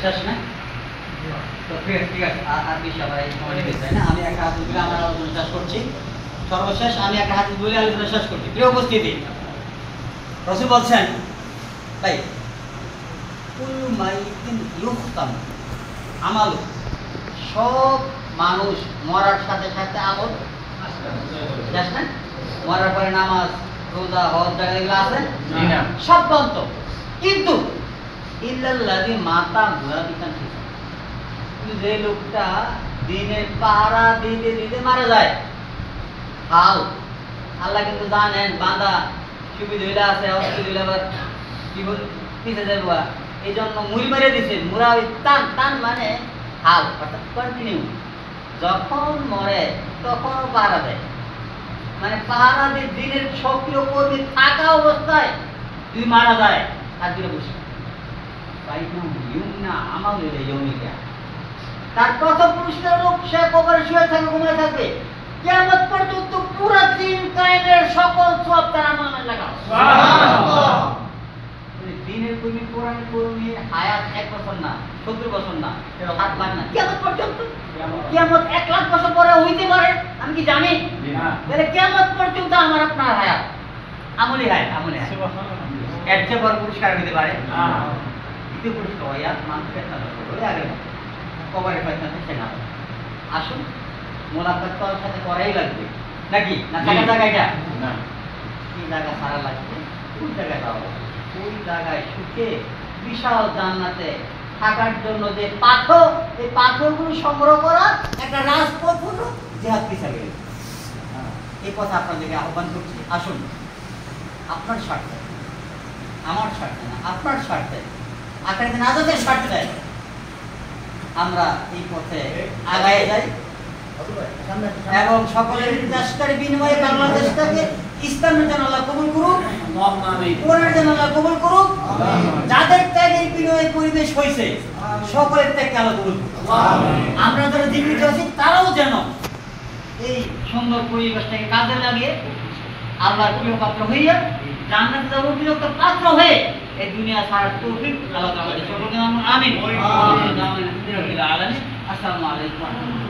শেষ না? তো ঠিক আছে, আর বেশি আবার এই সময় নিতে চাই না। আমি একটা হাদিস বলে আমার আলোচনা শেষ করছি। সর্বশেষ আমি একটা হাদিস বলে আলোচনা শেষ করছি। প্রিয় উপস্থিতি, রাসূল বলছেন, ভাই কুল্লু মাইতিন ইউখতাম আমালু, সব মানুষ মরার সাথে সাথে আমল শেষ না? মরার পরে নামাজ, রোজা, হজ, জাকাত এগুলো আছে না? সব বন্ধ। কিন্তু ইল্লাল্লাযী মাতা মুরাবিকান ফিসা, যে লোকটা দিনের পাহারা দিতে দিতে মারা যায়, হাল আল্লাহ কিন্তু জানেন বান্দা সুবিধা হইলে আছে, অসুবিধা হইলে আবার জীবন পিছিয়ে যাবো, এই জন্য মুড়ি মেরে দিছে। মুরাবি টান টান মানে হাল, অর্থাৎ কন্টিনিউ। যখন মরে তখনও পাহারা দেয়, মানে পাহারা দিয়ে দিনের সক্রিয় কর্মী থাকা অবস্থায় যদি মারা যায় আর দিনে বসে তার প্রথম পুরস্কার লোক সে কবরে শুয়ে থাকবে, ঘুমিয়ে থাকবে, কিয়ামত পর্যন্ত পুরো দিন কায়েমের সকল সওয়াব তার আমলে লাগাও। সুবহানাল্লাহ। দিনের কর্মী, কোরআনের কর্মী হায়াত 1 বছর না, 70 বছর না, 7 লাখ না, কিয়ামত পর্যন্ত। কিয়ামত 1 লাখ বছর পরে হইতে পারে, আমি কি জানি? না। তাহলে কিয়ামত পর্যন্ত আমার আপনার হায়াত আমলি হায়াত, আমলি হায়াত। সুবহানাল্লাহ। এর চেয়ে বড় পুরস্কার হতে পারে? না। দ্বিতীয় পুরস্কার হায়াত মানুষের সাথে করে আগে কবরে পয়সা থেকে না। আসুন মোলাকাত করার সাথে করাই লাগবে নাকি? না থাকা জায়গাটা না, কি জায়গা সারা লাগবে, কোন জায়গায় যাওয়া, ওই জায়গায় সুখে বিশাল জান্নাতে থাকার জন্য যে পাথর, এই পাথরগুলো সংগ্রহ করা একটা রাজপথ হলো জিহাদ ফিসাবিল। এই কথা আপনাদেরকে আহ্বান করছি। আসুন আপনার স্বার্থে, আমার স্বার্থে না, আপনার স্বার্থে, আখেরাতে নাজাতের স্বার্থে আমরা এই পথে আগায় যাই এবং সকলের চেষ্টার বিনিময়ে বাংলাদেশটাকে ইসলামের জন্য আল্লাহ কবুল করুক, কোরআনের জন্য আল্লাহ কবুল করুক। যাদের ত্যাগের বিনিময়ে পরিবেশ হয়েছে সকলের ত্যাগকে আল্লাহ কবুল করুক। আমরা যারা জীবিত আছি তারাও যেন এই সুন্দর পরিবেশটাকে কাজে লাগিয়ে আল্লাহর প্রিয় পাত্র হইয়া জান্নাতে যাব, উপযুক্ত পাত্র হয়ে এই দুনিয়া ছাড়ার তৌফিক আল্লাহ আমাদের সকলকে। আমিন। আসসালামু আলাইকুম।